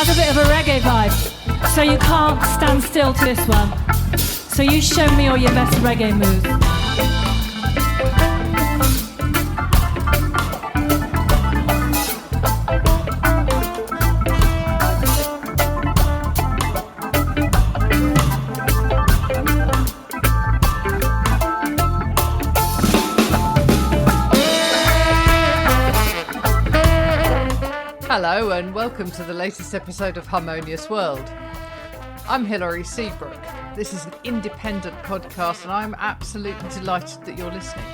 has a bit of a reggae vibe, so you can't stand still to this one. So you show me all your best reggae moves. Hello and welcome to the latest episode of Harmonious World. I'm Hilary Seabrook. This is an independent podcast and I'm absolutely delighted that you're listening.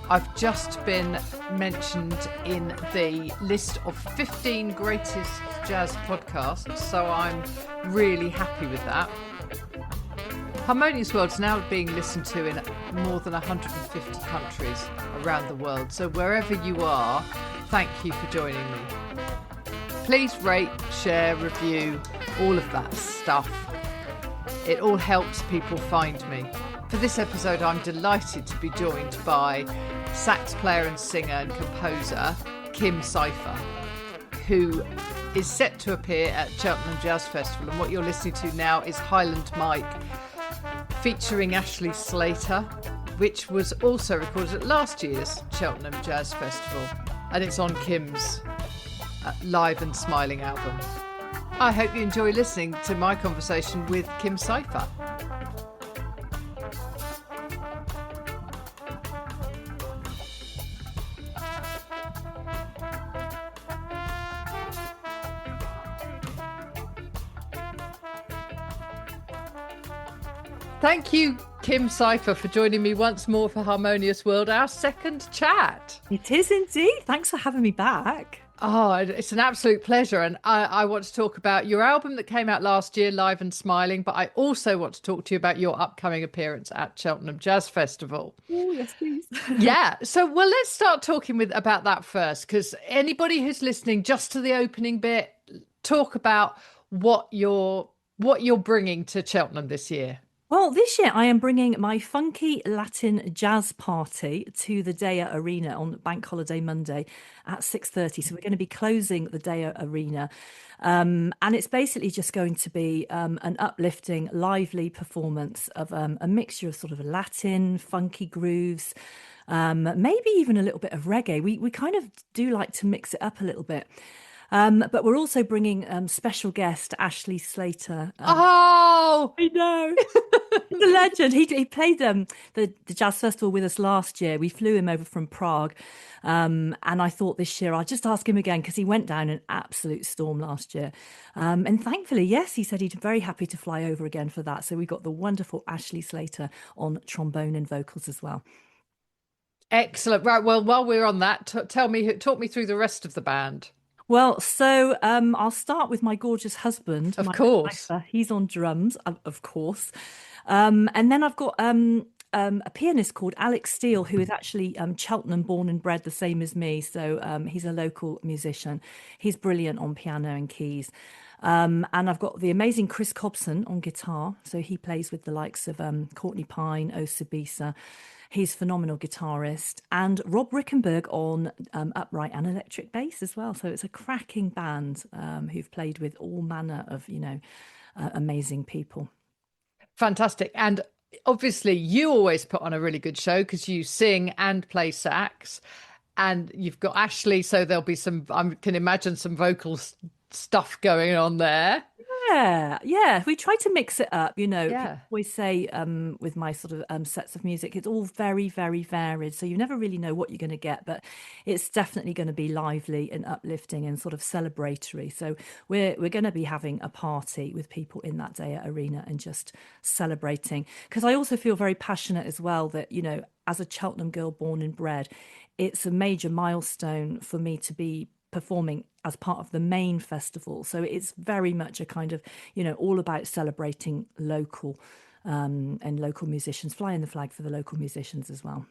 I've just been mentioned in the list of 15 greatest jazz podcasts, so I'm really happy with that. Harmonious World is now being listened to in more than 150 countries around the world, so wherever you are, thank you for joining me. Please rate, share, review, all of that stuff. It all helps people find me. For this episode, I'm delighted to be joined by sax player and singer and composer Kim Cypher, who is set to appear at Cheltenham Jazz Festival. And what you're listening to now is Highland Mike, featuring Ashley Slater, which was also recorded at last year's Cheltenham Jazz Festival. And it's on Kim's Live and Smiling album. I hope you enjoy listening to my conversation with Kim Cypher. Thank you, Kim Cypher, for joining me once more for Harmonious World, our second chat. It is indeed. Thanks for having me back. Oh, it's an absolute pleasure. And I want to talk about your album that came out last year, Live and Smiling, but I also want to talk to you about your upcoming appearance at Cheltenham Jazz Festival. Oh, yes, please. Yeah. So, well, let's start talking about that first, because anybody who's listening just to the opening bit, talk about what you're bringing to Cheltenham this year. Well, this year I am bringing my funky Latin jazz party to the Dea Arena on Bank Holiday Monday at 6:30. So we're going to be closing the Dea Arena. And it's basically just going to be an uplifting, lively performance of a mixture of sort of Latin, funky grooves, maybe even a little bit of reggae. We kind of do like to mix it up a little bit. But we're also bringing special guest Ashley Slater. Oh, I know. The legend. He played the Jazz Festival with us last year. We flew him over from Prague. And I thought this year I'll just ask him again because he went down an absolute storm last year. And thankfully, yes, he said he'd be very happy to fly over again for that. So we got the wonderful Ashley Slater on trombone and vocals as well. Excellent. Right. Well, while we're on that, talk me through the rest of the band. Well, so I'll start with my gorgeous husband. Of course. He's on drums, of course. And then I've got a pianist called Alex Steele, who is actually Cheltenham born and bred, the same as me. So he's a local musician. He's brilliant on piano and keys. And I've got the amazing Chris Cobson on guitar. So he plays with the likes of Courtney Pine, Osabisa. He's a phenomenal guitarist, and Rob Rickenberg on upright and electric bass as well. So it's a cracking band who've played with all manner of, amazing people. Fantastic. And obviously you always put on a really good show because you sing and play sax, and you've got Ashley. So there'll be I can imagine some vocal stuff going on there. Yeah. We try to mix it up, Yeah. People always say with my sort of sets of music, it's all very, very varied. So you never really know what you're going to get, but it's definitely going to be lively and uplifting and sort of celebratory. So we're going to be having a party with people in that Dea Arena and just celebrating. Because I also feel very passionate as well that, as a Cheltenham girl born and bred, it's a major milestone for me to be performing as part of the main festival. So it's very much a kind of, all about celebrating local and local musicians, flying the flag for the local musicians as well.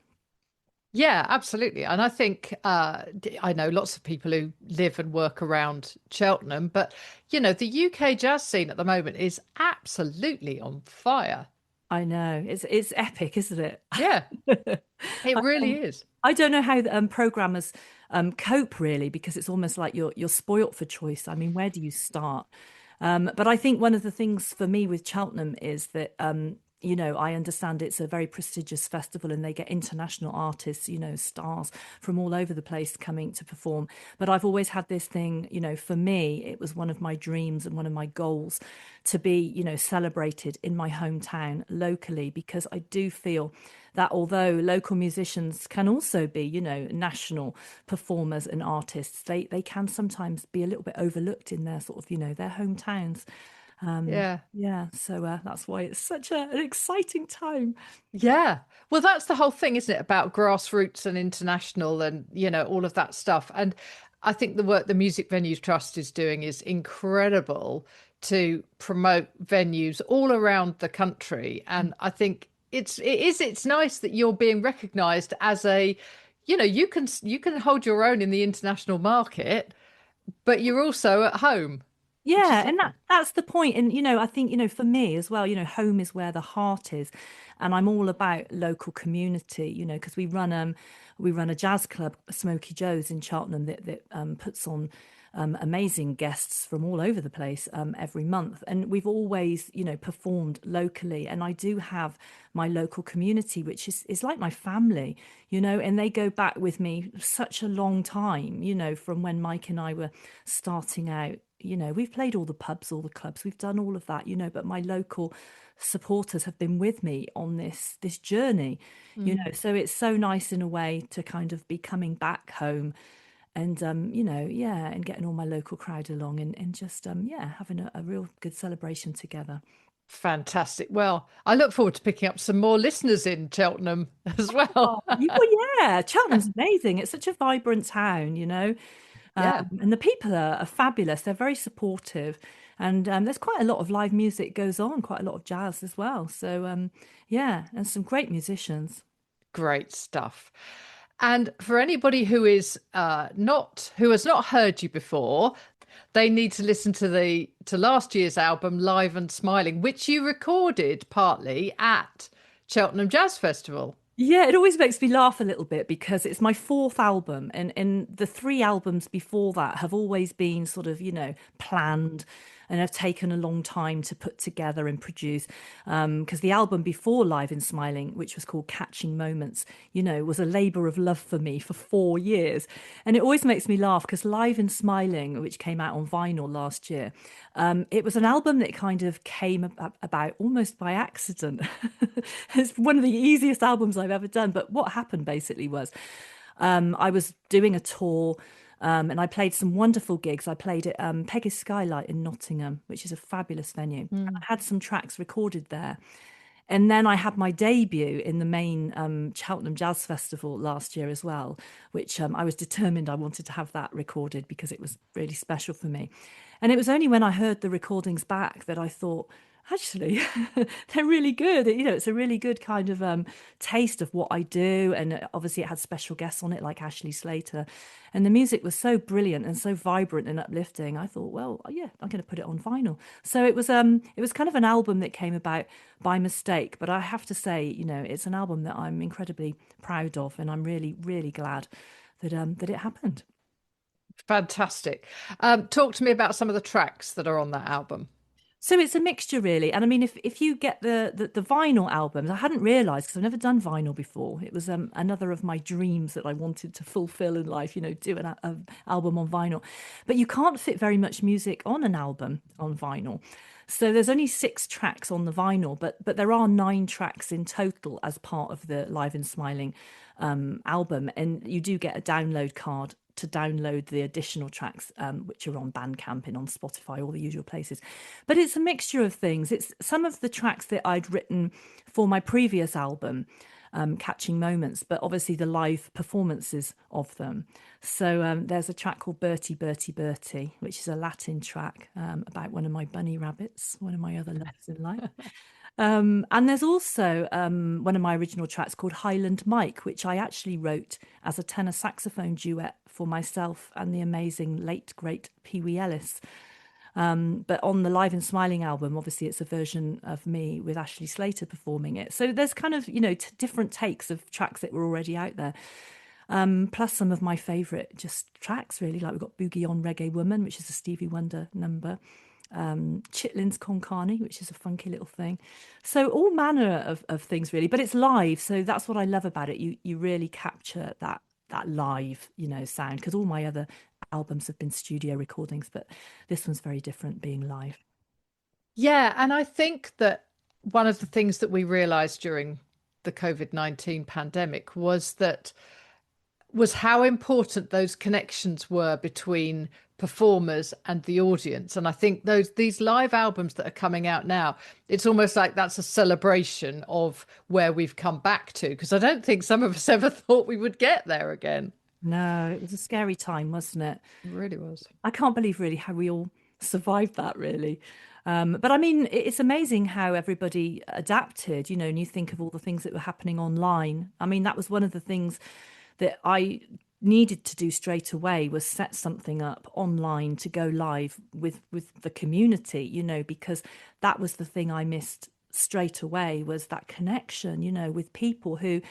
Yeah, absolutely. And I think I know lots of people who live and work around Cheltenham, but, the UK jazz scene at the moment is absolutely on fire. I know. It's epic, isn't it? Yeah, it I, really is. I don't know how the programmers cope really, because it's almost like you're spoilt for choice. I mean, where do you start? But I think one of the things for me with Cheltenham is that I understand it's a very prestigious festival and they get international artists, stars from all over the place coming to perform. But I've always had this thing, for me, it was one of my dreams and one of my goals to be, celebrated in my hometown locally, because I do feel that although local musicians can also be, national performers and artists, they can sometimes be a little bit overlooked in their sort of, their hometowns. Yeah. Yeah, so that's why it's such an exciting time. Yeah. Well, that's the whole thing, isn't it? About grassroots and international and, all of that stuff. And I think the work the Music Venues Trust is doing is incredible to promote venues all around the country. And I think it's nice that you're being recognized as you can hold your own in the international market, but you're also at home, which is Yeah, and that's the point. And I think, for me as well, home is where the heart is. And I'm all about local community, because we run a jazz club, Smoky Joe's in Cheltenham, that puts on amazing guests from all over the place every month. And we've always, performed locally. And I do have my local community, which is like my family, and they go back with me such a long time, from when Mike and I were starting out. We've played all the pubs, all the clubs, we've done all of that, but my local supporters have been with me on this journey, so it's so nice in a way to kind of be coming back home and yeah, and getting all my local crowd along and just yeah, having a real good celebration together. fantastic. Well, I look forward to picking up some more listeners in Cheltenham as well. Oh, well, yeah, Cheltenham's amazing. It's such a vibrant town, Yeah, and the people are fabulous. They're very supportive, and there's quite a lot of live music goes on, quite a lot of jazz as well. So yeah, and some great musicians. great stuff. And for anybody who has not heard you before, they need to listen to last year's album, Live and Smiling, which you recorded partly at Cheltenham Jazz Festival. Yeah, it always makes me laugh a little bit because it's my fourth album, and the three albums before that have always been sort of, planned and have taken a long time to put together and produce. Because the album before Live and Smiling, which was called Catching Moments, was a labor of love for me for 4 years. And it always makes me laugh because Live and Smiling, which came out on vinyl last year, it was an album that kind of came about almost by accident. It's one of the easiest albums I've ever done. But what happened basically was I was doing a tour and I played some wonderful gigs. I played at Peggy's Skylight in Nottingham, which is a fabulous venue. And I had some tracks recorded there. And then I had my debut in the main Cheltenham Jazz Festival last year as well, which I was determined I wanted to have that recorded because it was really special for me. And it was only when I heard the recordings back that I thought, actually, they're really good. It's a really good kind of taste of what I do. And obviously, it had special guests on it like Ashley Slater. And the music was so brilliant and so vibrant and uplifting. I thought, well, yeah, I'm going to put it on vinyl. So it was kind of an album that came about by mistake. But I have to say, it's an album that I'm incredibly proud of, and I'm really, really glad that it happened. Fantastic. Talk to me about some of the tracks that are on that album. So it's a mixture, really. And I mean, if you get the vinyl albums, I hadn't realised because I've never done vinyl before. It was another of my dreams that I wanted to fulfil in life, do an album on vinyl. But you can't fit very much music on an album on vinyl. So there's only 6 tracks on the vinyl, but there are 9 tracks in total as part of the Live and Smiling album. And you do get a download card to download the additional tracks, which are on Bandcamp and on Spotify, all the usual places. But it's a mixture of things. It's some of the tracks that I'd written for my previous album, Catching Moments, but obviously the live performances of them. So there's a track called Bertie, Bertie, Bertie, which is a Latin track about one of my bunny rabbits, one of my other loves in life. And there's also one of my original tracks called Highland Mike, which I actually wrote as a tenor saxophone duet for myself and the amazing late, great Pee Wee Ellis. But on the Live and Smiling album, obviously it's a version of me with Ashley Slater performing it. So there's kind of, different takes of tracks that were already out there. Plus some of my favourite just tracks, really. Like we've got Boogie on Reggae Woman, which is a Stevie Wonder number. Chitlin's Con Carne, which is a funky little thing. So all manner of things really, but it's live. So that's what I love about it. You really capture that live, sound, because all my other albums have been studio recordings, but this one's very different being live. Yeah, and I think that one of the things that we realized during the COVID-19 pandemic was how important those connections were between performers and the audience. And I think these live albums that are coming out now, it's almost like that's a celebration of where we've come back to, because I don't think some of us ever thought we would get there again. No, it was a scary time, wasn't it? It really was. I can't believe really how we all survived that, really. But I mean, it's amazing how everybody adapted, and you think of all the things that were happening online. I mean, that was one of the things that I needed to do straight away, was set something up online to go live with the community, because that was the thing I missed straight away, was that connection, with people who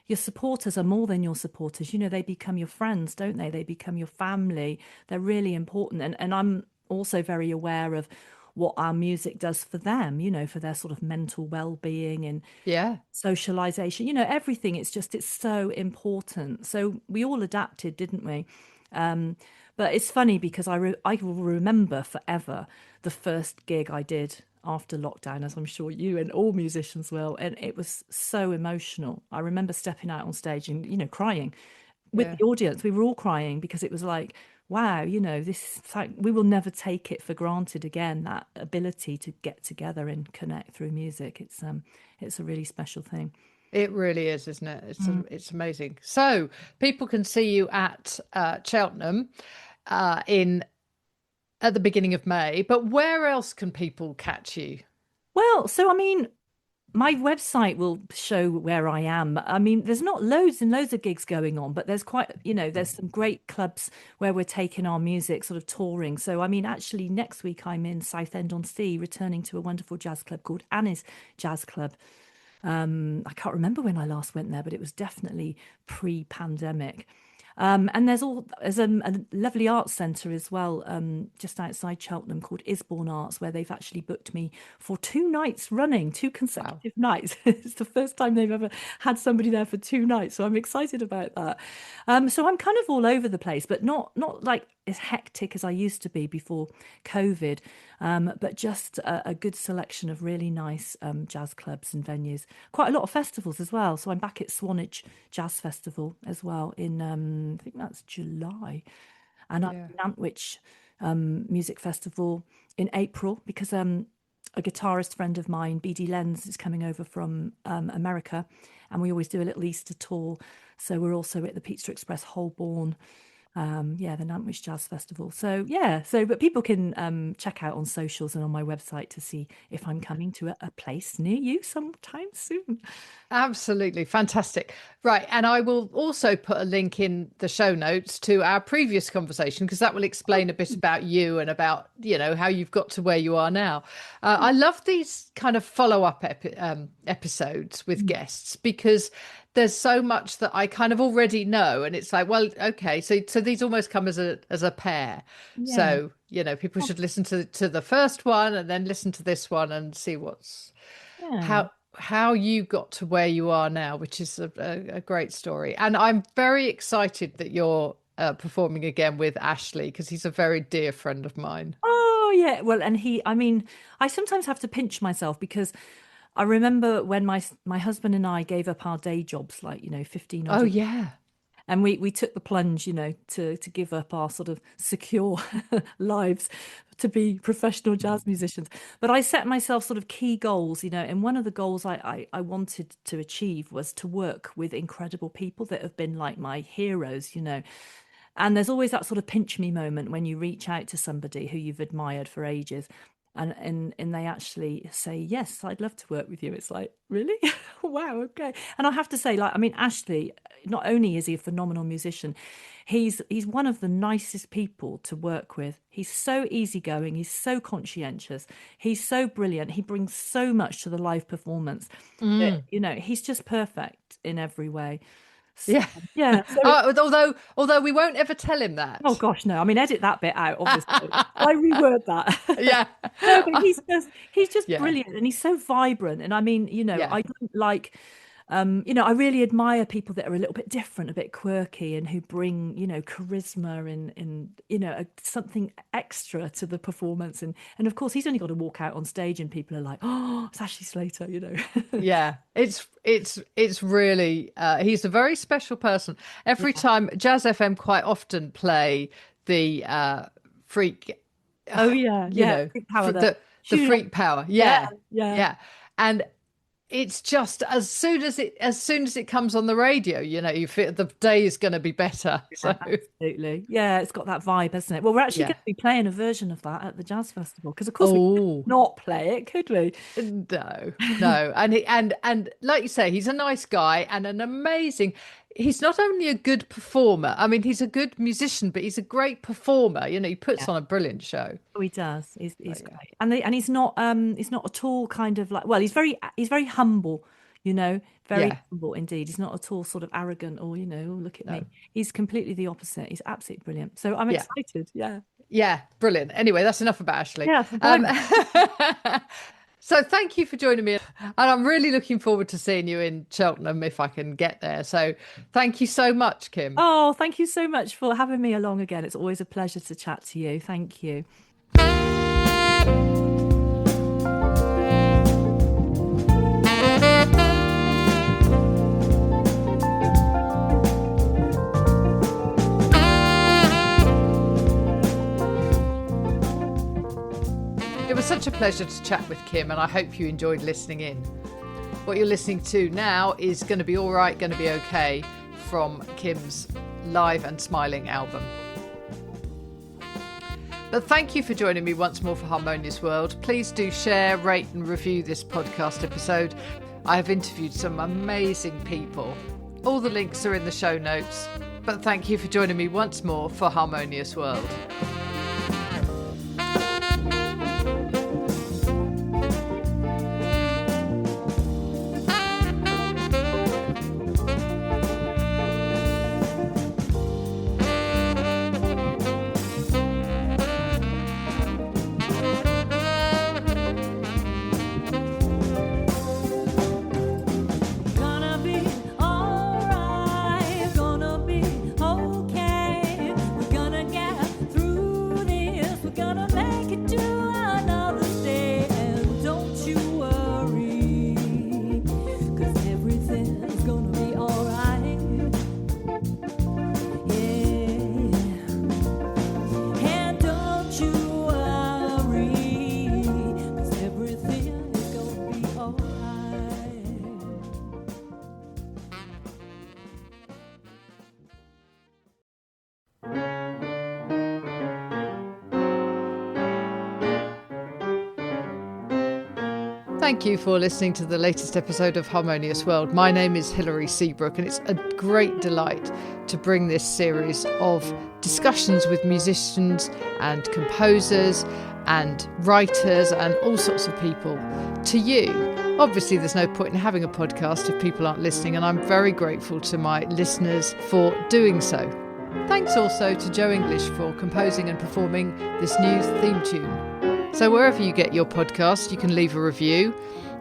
your supporters are more than your supporters. They become your friends, don't they? They become your family. They're really important. And I'm also very aware of what our music does for them, for their sort of mental well-being and Yeah. socialization, everything. It's so important. So we all adapted, didn't we? But it's funny because I will remember forever the first gig I did after lockdown, as I'm sure you and all musicians will. And it was so emotional. I remember stepping out on stage and, crying with Yeah. the audience. We were all crying because it was like, wow, this is like, we will never take it for granted again, that ability to get together and connect through music. It's a really special thing. It really is, isn't it? It's amazing. So people can see you at Cheltenham in at the beginning of May, but where else can people catch you? Well, so I mean, my website will show where I am. I mean, there's not loads and loads of gigs going on, but there's quite, there's some great clubs where we're taking our music sort of touring. So, I mean, actually, next week I'm in Southend-on-Sea, returning to a wonderful jazz club called Annie's Jazz Club. I can't remember when I last went there, but it was definitely pre-pandemic. And there's a lovely arts centre as well, just outside Cheltenham, called Isbourne Arts, where they've actually booked me for 2 nights running, two consecutive nights. It's the first time they've ever had somebody there for 2 nights, so I'm excited about that. So I'm kind of all over the place, but not like as hectic as I used to be before COVID, but just a good selection of really nice jazz clubs and venues. Quite a lot of festivals as well. So I'm back at Swanage Jazz Festival as well in I think that's July, and I'm Yeah. at Nantwich Music Festival in April, because a guitarist friend of mine, BD Lenz, is coming over from America, and we always do a little Easter tour. So we're also at the Peachtree Express Holborn, the Nantwich Jazz Festival. So yeah, but people can check out on socials and on my website to see if I'm coming to a place near you sometime soon. Absolutely fantastic. Right. And I will also put a link in the show notes to our previous conversation, because that will explain a bit about you and about, how you've got to where you are now. I love these kind of follow-up episodes with guests, because there's so much that I kind of already know. And it's like, well, okay, so these almost come as a pair. Yeah. So, people should listen to the first one and then listen to this one and see how you got to where you are now, which is a great story. And I'm very excited that you're performing again with Ashley, because he's a very dear friend of mine. Oh yeah. Well, and I sometimes have to pinch myself, because I remember when my husband and I gave up our day jobs, like, 15 odd Oh, years, yeah. and we took the plunge, to give up our sort of secure lives to be professional jazz musicians. But I set myself sort of key goals, and one of the goals I wanted to achieve was to work with incredible people that have been like my heroes, And there's always that sort of pinch me moment when you reach out to somebody who you've admired for ages. and they actually say, yes, I'd love to work with you. It's like, really? Wow, okay. And I have to say, like, I mean, Ashley, not only is he a phenomenal musician, he's one of the nicest people to work with. He's so easygoing, he's so conscientious, he's so brilliant, he brings so much to the live performance that, he's just perfect in every way. So, Yeah. yeah. So Although we won't ever tell him that. oh gosh, no. I mean, edit that bit out, obviously. I reword that. Yeah. No, but he's just Yeah. brilliant, and he's so vibrant. And I mean, Yeah. I don't like, I really admire people that are a little bit different, a bit quirky, and who bring, charisma and something extra to the performance. And of course, he's only got to walk out on stage, and people are like, oh, it's Ashley Slater, Yeah, it's really he's a very special person. Every time Jazz FM quite often play the freak. Oh yeah, Freak power, the freak power. Yeah. And it's just as soon as it comes on the radio, you feel the day is going to be better. So absolutely, yeah, it's got that vibe, hasn't it? Well, we're actually going to be playing a version of that at the Jazz Festival, because of course we could not play it, could we? No. And like you say, he's a nice guy and an amazing. He's not only a good performer. I mean, he's a good musician, but he's a great performer. He puts on a brilliant show. Oh, he does. He's great, and he's not at all kind of like. Well, he's very humble. Very humble indeed. He's not at all sort of arrogant or oh, look at me. He's completely the opposite. He's absolutely brilliant. So I'm excited. Yeah. Yeah, brilliant. Anyway, that's enough about Ashley. Yeah. So thank you for joining me. And I'm really looking forward to seeing you in Cheltenham if I can get there. So thank you so much, Kim. Oh, thank you so much for having me along again. It's always a pleasure to chat to you. Thank you. It was such a pleasure to chat with Kim, and I hope you enjoyed listening in. What you're listening to now is Gonna Be Alright, Gonna Be Okay from Kim's Live and Smiling album. But thank you for joining me once more for Harmonious World. Please do share, rate and review this podcast episode. I have interviewed some amazing people. All the links are in the show notes. But thank you for joining me once more for Harmonious World. Thank you for listening to the latest episode of Harmonious World. My name is Hilary Seabrook, and it's a great delight to bring this series of discussions with musicians and composers and writers and all sorts of people to you. Obviously, there's no point in having a podcast if people aren't listening, and I'm very grateful to my listeners for doing so. Thanks also to Joe English for composing and performing this new theme tune. So wherever you get your podcast, you can leave a review.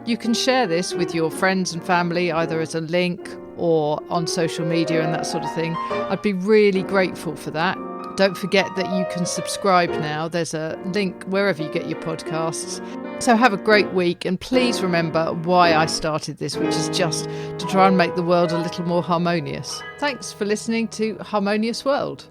You can share this with your friends and family, either as a link or on social media and that sort of thing. I'd be really grateful for that. Don't forget that you can subscribe now. There's a link wherever you get your podcasts. So have a great week, and please remember why I started this, which is just to try and make the world a little more harmonious. Thanks for listening to Harmonious World.